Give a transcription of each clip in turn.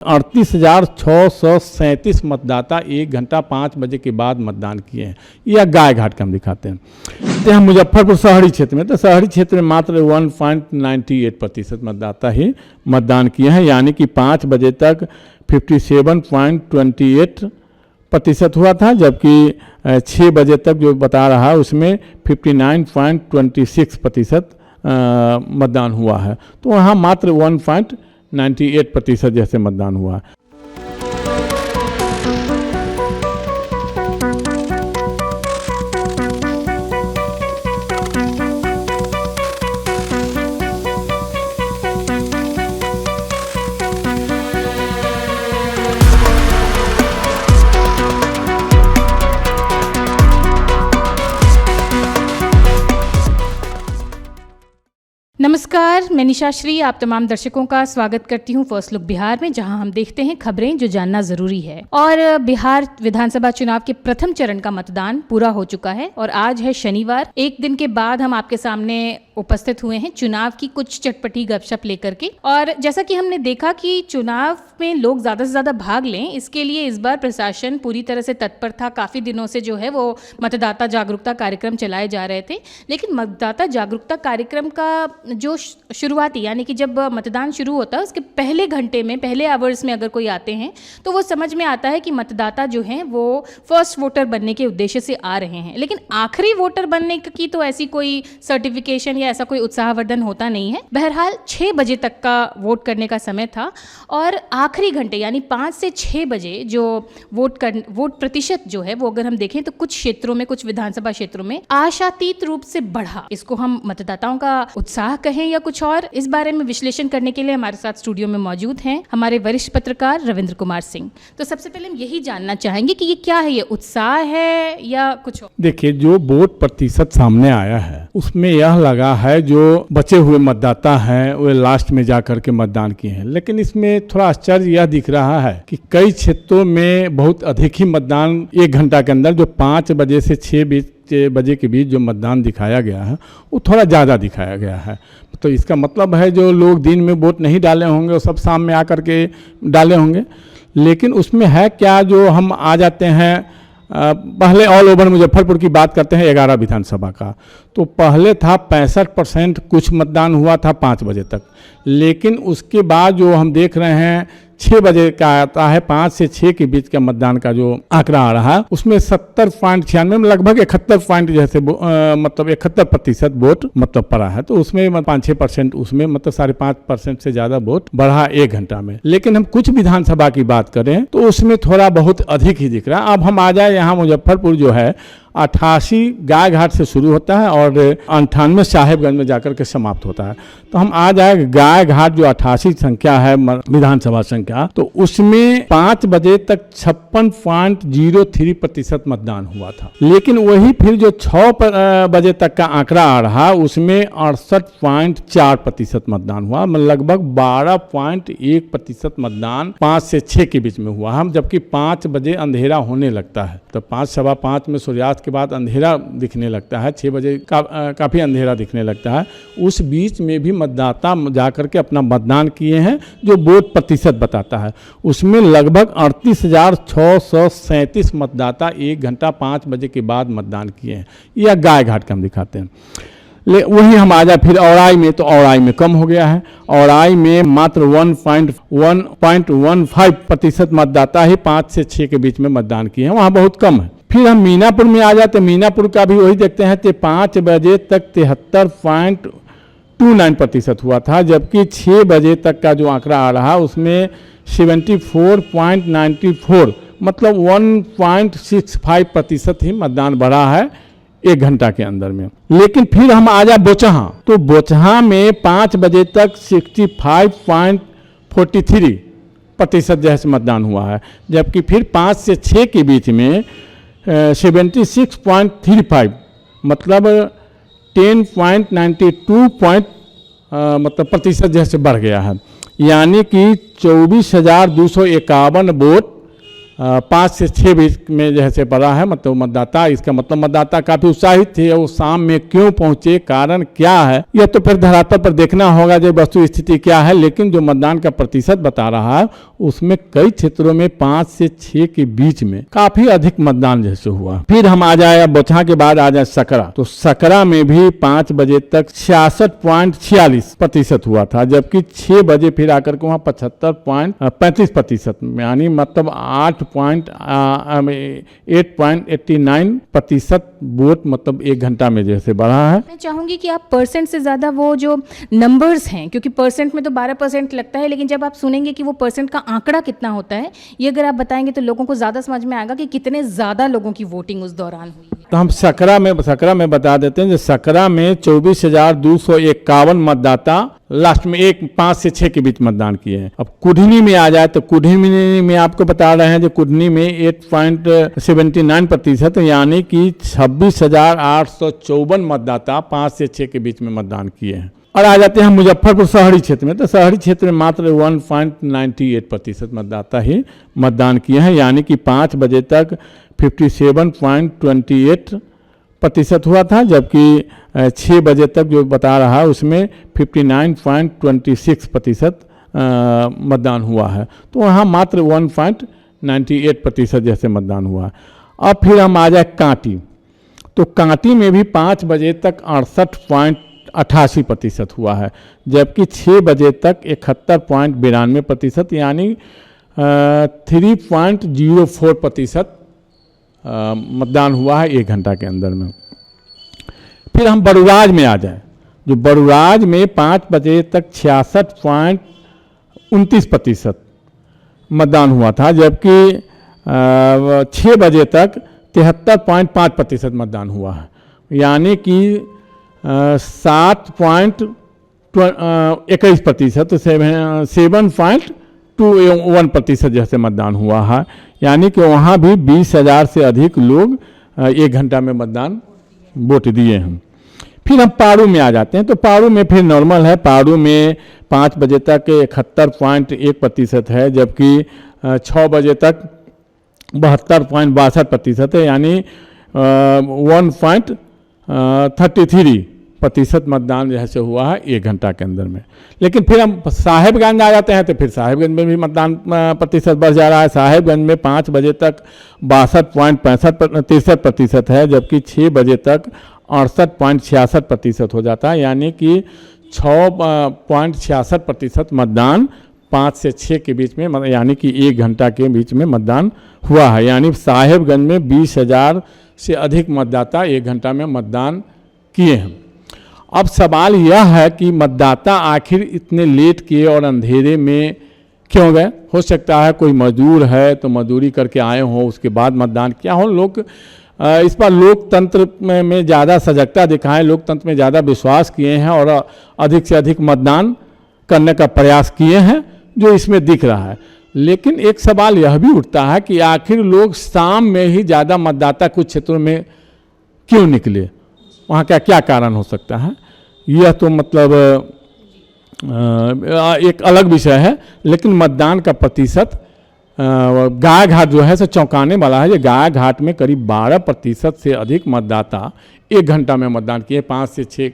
38,637 मतदाता 1 घंटा 5 बजे के बाद मतदान किए हैं। यह गाय घाट का हम दिखाते हैं। तो हम मुजफ्फरपुर शहरी क्षेत्र में, तो शहरी क्षेत्र में मात्र 1.98% मतदाता ही मतदान किए हैं, यानी कि 5 बजे तक 57.28% हुआ था, जबकि 6 बजे तक जो बता रहा है उसमें 59.26% मतदान हुआ है। तो वहाँ मात्र 1.98% जैसे मतदान हुआ है। नमस्कार, मैं निशा श्री आप तमाम दर्शकों का स्वागत करती हूं फर्स्ट लुक बिहार में, जहां हम देखते हैं खबरें जो जानना जरूरी है। और बिहार विधानसभा चुनाव के प्रथम चरण का मतदान पूरा हो चुका है और आज है शनिवार। एक दिन के बाद हम आपके सामने उपस्थित हुए हैं चुनाव की कुछ चटपटी गपशप लेकर के। और जैसा कि हमने देखा कि चुनाव में लोग ज्यादा से ज्यादा भाग लें, इसके लिए इस बार प्रशासन पूरी तरह से तत्पर था। काफी दिनों से जो है वो मतदाता जागरूकता कार्यक्रम चलाए जा रहे थे, लेकिन मतदाता जागरूकता कार्यक्रम का जो शुरुआती, यानी कि जब मतदान शुरू होता है उसके पहले घंटे में, पहले आवर्स में अगर कोई आते हैं तो वो समझ में आता है कि मतदाता जो हैं वो फर्स्ट वोटर बनने के उद्देश्य से आ रहे हैं। लेकिन आखिरी वोटर बनने की तो ऐसी कोई सर्टिफिकेशन या ऐसा कोई उत्साहवर्धन होता नहीं है। बहरहाल 6 बजे तक का वोट करने का समय था और आखिरी घंटे यानी 5 से 6 बजे जो वोट प्रतिशत जो है वो अगर हम देखें तो कुछ क्षेत्रों में, कुछ विधानसभा क्षेत्रों में आशातीत रूप से बढ़ा। इसको हम मतदाताओं का उत्साह कहें या कुछ और, इस बारे में विश्लेषण करने के लिए हमारे साथ स्टूडियो में मौजूद हैं हमारे वरिष्ठ पत्रकार रविंद्र कुमार सिंह। तो सबसे पहले हम यही जानना चाहेंगे कि ये क्या है, ये उत्साह है या कुछ और? देखिए, जो वोट प्रतिशत सामने आया है उसमें यह लगा है जो बचे हुए मतदाता हैं वे लास्ट में जाकर के मतदान किए हैं। लेकिन इसमें थोड़ा आश्चर्य यह दिख रहा है कि कई क्षेत्रों में बहुत अधिक ही मतदान 1 घंटा के अंदर, जो 5 बजे से 6 बजे के बीच जो मतदान दिखाया गया है वो थोड़ा ज़्यादा दिखाया गया है। तो इसका मतलब है जो लोग दिन में वोट नहीं डाले होंगे वो सब शाम में आकर के डाले होंगे। लेकिन उसमें है क्या, जो हम आ जाते हैं पहले ऑल ओवर मुजफ्फरपुर की बात करते हैं 11 विधानसभा का, तो पहले था 65% कुछ मतदान हुआ था 5 बजे तक। लेकिन उसके बाद जो हम देख रहे हैं 6 बजे का आता है, 5 से 6 के बीच का मतदान का जो आंकड़ा आ रहा है उसमें 70.96 में लगभग 71 पॉइंट जैसे मतलब 71% वोट मतलब पड़ा है। तो उसमें 5-6% उसमें मतलब 5.5% से ज़्यादा वोट बढ़ा 1 घंटा में। लेकिन हम कुछ विधानसभा की बात करें तो उसमें थोड़ा बहुत अधिक ही दिख रहा है। अब हम आ जाए यहाँ मुजफ्फरपुर जो है 88 गाय घाट से शुरू होता है और 98 साहेबगंज में जाकर के समाप्त होता है। तो हम आ जाए गाय घाट जो 88 संख्या है विधानसभा संख्या, तो उसमें 5 बजे तक 56.03% मतदान हुआ था। लेकिन वही फिर जो 6 बजे तक का आंकड़ा आ रहा उसमें 68.4% मतदान हुआ, लगभग 12.1% मतदान 5 से 6 के बीच में हुआ। हम जबकि 5 बजे अंधेरा होने लगता है, तो 5 सवा 5 में सूर्यास्त के बाद अंधेरा दिखने लगता है, 6 बजे काफ़ी अंधेरा दिखने लगता है। उस बीच में भी मतदाता जाकर के अपना मतदान किए हैं, जो वोट प्रतिशत बताता है उसमें लगभग 38,637 मतदाता 1 घंटा 5 बजे के बाद मतदान किए हैं। यह गाय घाट का हम दिखाते हैं। वही हम आ जाए फिर औराई में, तो औराई में कम हो गया है। औराई में मात्र 1.15% मतदाता ही 5 से 6 के बीच में मतदान किए हैं, वहाँ बहुत कम है। फिर हम मीनापुर में आ जाते हैं, मीनापुर का भी वही देखते हैं कि 5 बजे तक 73.29% हुआ था, जबकि 6 बजे तक का जो आंकड़ा आ रहा उसमें 74.94 मतलब 1.65% ही मतदान बढ़ा है 1 घंटा के अंदर में। लेकिन फिर हम आ जाए बोचहा, तो बोचहा में 5 बजे तक 65.43% जैसे मतदान हुआ है, जबकि फिर 5 से 6 के बीच में 76.35 मतलब 10.92 मतलब प्रतिशत जैसे बढ़ गया है। यानी कि 24,251 वोट 5 से 6 बीच में जैसे पड़ा है, मतलब मतदाता, इसका मतलब मतदाता काफ़ी उत्साहित थे। वो शाम में क्यों पहुंचे, कारण क्या है, यह तो फिर धरातल पर देखना होगा जो वस्तु स्थिति क्या है। लेकिन जो मतदान का प्रतिशत बता रहा है उसमें कई क्षेत्रों में 5 से 6 के बीच में काफ़ी अधिक मतदान जैसे हुआ। फिर हम आ जाए बोचहा के बाद आ जाए सकरा, तो सकरा में भी 5 बजे तक 66.46% हुआ था, जबकि 6 बजे फिर आकर के वहाँ 75.35%, यानी मतलब 8.89% वोट मतलब 1 घंटा में जैसे बढ़ा है। मैं चाहूंगी कि आप परसेंट से ज़्यादा वो जो नंबर्स हैं, क्योंकि परसेंट में तो 12% लगता है, लेकिन जब आप सुनेंगे कि वो परसेंट का आंकड़ा कितना होता है, ये अगर आप बताएंगे तो लोगों को ज़्यादा समझ में आएगा कि कितने ज़्यादा लोगों की वोटिंग उस दौरान हुई है। तो हम सकरा में बता देते हैं, जो सकरा में 24,251 मतदाता लास्ट में 5 से 6 के बीच मतदान किए हैं। अब कुढ़नी में आ जाए तो कुढ़नी में आपको बता रहे हैं, जो कुढ़नी में 8.79%, यानी कि 26,854 मतदाता 5 से 6 के बीच में मतदान किए हैं। और आ जाते हैं मुजफ्फरपुर शहरी क्षेत्र में, तो शहरी क्षेत्र में मात्र 1.98% मतदाता ही मतदान किए हैं, यानी कि 5 बजे तक 57.28% हुआ था, जबकि 6 बजे तक जो बता रहा है उसमें 59.26% मतदान हुआ है। तो वहाँ मात्र 1.98% जैसे मतदान हुआ। अब फिर हम आ जाए कांटी, तो कांटी में भी 5 बजे तक 68.88% हुआ है, जबकि 6 बजे तक 71.92%, यानी 3.04% मतदान हुआ है 1 घंटा के अंदर में। फिर हम बड़ूराज में आ जाए, जो बड़ूराज में 5 बजे तक 66.29% मतदान हुआ था, जबकि 6 बजे तक 73.5% मतदान हुआ है, यानी कि 7.21%, 7.21% जैसे मतदान हुआ है, यानी कि वहाँ भी 20,000 से अधिक लोग 1 घंटा में मतदान वोट दिए हैं। फिर हम पारू में आ जाते हैं, तो पारू में फिर नॉर्मल है, पारू में 5 बजे तक 71.1% है, जबकि 6 बजे तक 72.62% है, यानी 1.33% मतदान जैसे हुआ है 1 घंटा के अंदर में। लेकिन फिर हम साहेबगंज आ जाते हैं, तो फिर साहेबगंज में भी मतदान प्रतिशत बढ़ जा रहा है। साहेबगंज में 5 बजे तक 62.63% है, जबकि 6 बजे तक 68.66% हो जाता है, यानी कि 6.66% मतदान 5 से 6 के बीच में, यानी कि 1 घंटा के बीच में मतदान हुआ है। यानी साहेबगंज में 20,000 से अधिक मतदाता 1 घंटा में मतदान किए हैं। अब सवाल यह है कि मतदाता आखिर इतने लेट किए और अंधेरे में क्यों गए। हो सकता है कोई मजदूर है तो मजदूरी करके आए हों, उसके बाद मतदान किया हो। लोग इस पर लोकतंत्र में ज़्यादा सजगता दिखाएं, लोकतंत्र में ज़्यादा विश्वास किए हैं और अधिक से अधिक मतदान करने का प्रयास किए हैं, जो इसमें दिख रहा है। लेकिन एक सवाल यह भी उठता है कि आखिर लोग शाम में ही ज़्यादा मतदाता कुछ क्षेत्रों में क्यों निकले, वहाँ का क्या कारण हो सकता है, यह तो मतलब एक अलग विषय है। लेकिन मतदान का प्रतिशत गाय घाट जो है सो चौंकाने वाला है। ये गाय घाट में करीब 12% से अधिक मतदाता 1 घंटा में मतदान किए, 5 से 6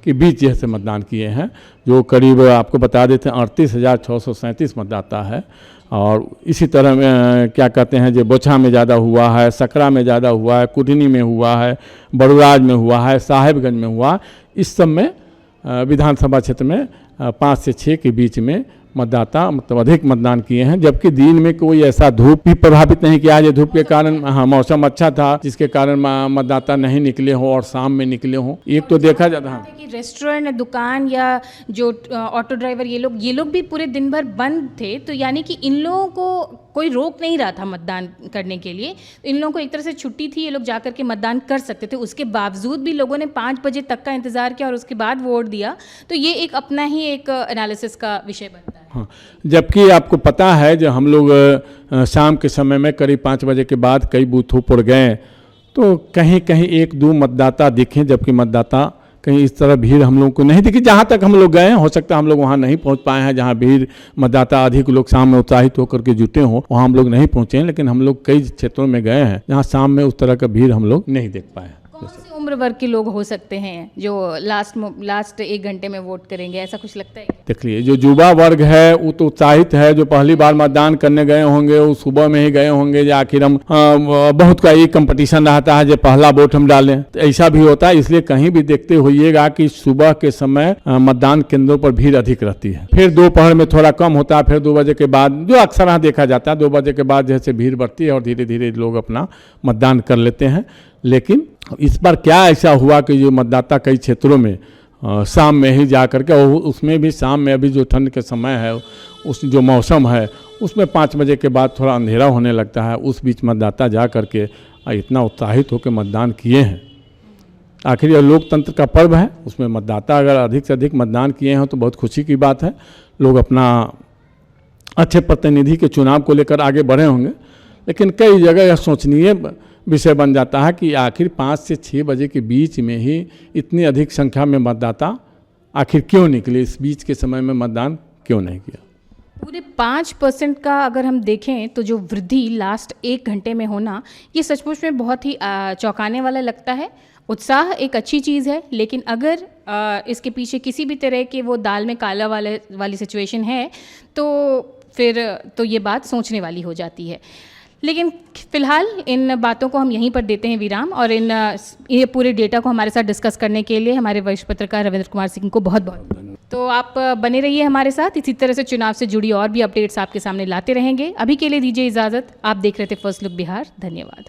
के बीच जैसे मतदान किए हैं, जो करीब आपको बता देते हैं 38,637 मतदाता है। और इसी तरह क्या कहते हैं, जो बोचहा में ज़्यादा हुआ है, सकरा में ज़्यादा हुआ है, कुढ़नी में हुआ है, बड़ूराज में हुआ है, साहेबगंज में हुआ। इस सब में विधानसभा क्षेत्र में 5 से 6 के बीच में मतदाता मतलब अधिक मतदान किए हैं, जबकि दिन में कोई ऐसा धूप भी प्रभावित नहीं किया है। ये धूप के कारण मौसम अच्छा था, जिसके कारण मतदाता नहीं निकले हों और शाम में निकले हों। एक तो देखा जाता है कि रेस्टोरेंट, दुकान या जो ऑटो ड्राइवर ये लोग भी पूरे दिन भर बंद थे, तो यानी कि इन लोगों को कोई रोक नहीं रहा था मतदान करने के लिए। इन लोगों को एक तरह से छुट्टी थी, ये लोग जाकर के मतदान कर सकते थे। उसके बावजूद भी लोगों ने 5 बजे तक का इंतज़ार किया और उसके बाद वोट दिया। तो ये एक अपना ही एक एनालिसिस का विषय बनता है। हाँ, जबकि आपको पता है जो हम लोग शाम के समय में करीब 5 बजे के बाद कई बूथों पर गए तो कहीं कहीं 1-2 मतदाता दिखे, जबकि मतदाता कहीं इस तरह भीड़ हम लोग को नहीं दिखी। जहाँ तक हम लोग गए हैं, हो सकता है हम लोग वहाँ नहीं पहुँच पाए हैं, जहाँ भीड़ मतदाता अधिक लोग शाम में उत्साहित होकर के जुटे हों, वहाँ हम लोग नहीं पहुँचे हैं। लेकिन हम लोग कई क्षेत्रों में गए हैं जहाँ शाम में उस तरह का भीड़ हम लोग नहीं देख पाए हैं। कौन सी उम्र वर्ग के लोग हो सकते हैं जो लास्ट 1 घंटे में वोट करेंगे, ऐसा कुछ लगता है? देख लिए, जो युवा वर्ग है वो तो उत्साहित है। जो पहली बार मतदान करने गए होंगे वो सुबह में ही गए होंगे, जो आखिर हम बहुत का ये कंपटीशन रहता है जो पहला वोट हम डालें, तो ऐसा भी होता है। इसलिए कहीं भी देखते होइएगा कि सुबह के समय मतदान केंद्रों पर भीड़ अधिक रहती है। फिर दोपहर में थोड़ा कम होता है, फिर 2 बजे के बाद, जो अक्सर यहाँ देखा जाता है, 2 बजे के बाद जैसे भीड़ बढ़ती है और धीरे धीरे लोग अपना मतदान कर लेते हैं। लेकिन इस बार क्या ऐसा हुआ कि जो मतदाता कई क्षेत्रों में शाम में ही जा करके, और उसमें भी शाम में अभी जो ठंड के समय है, उस जो मौसम है उसमें 5 बजे के बाद थोड़ा अंधेरा होने लगता है, उस बीच मतदाता जा करके इतना उत्साहित होकर मतदान किए हैं। आखिर यह लोकतंत्र का पर्व है, उसमें मतदाता अगर अधिक से अधिक मतदान किए हैं तो बहुत खुशी की बात है। लोग अपना अच्छे प्रतिनिधि के चुनाव को लेकर आगे बढ़े होंगे। लेकिन कई जगह यह सोचनीय विषय बन जाता है कि आखिर 5 से 6 बजे के बीच में ही इतनी अधिक संख्या में मतदाता आखिर क्यों निकले, इस बीच के समय में मतदान क्यों नहीं किया। पूरे 5% का अगर हम देखें तो जो वृद्धि लास्ट 1 घंटे में होना, ये सचमुच में बहुत ही चौंकाने वाला लगता है। उत्साह एक अच्छी चीज़ है, लेकिन अगर इसके पीछे किसी भी तरह के वो दाल में काला वाली सिचुएशन है तो फिर तो ये बात सोचने वाली हो जाती है। लेकिन फिलहाल इन बातों को हम यहीं पर देते हैं विराम, और ये पूरे डेटा को हमारे साथ डिस्कस करने के लिए हमारे वरिष्ठ पत्रकार रविंद्र कुमार सिंह को बहुत बहुत धन्यवाद। तो आप बने रहिए हमारे साथ, इसी तरह से चुनाव से जुड़ी और भी अपडेट्स आपके सामने लाते रहेंगे। अभी के लिए दीजिए इजाज़त। आप देख रहे थे फर्स्ट लुक बिहार। धन्यवाद।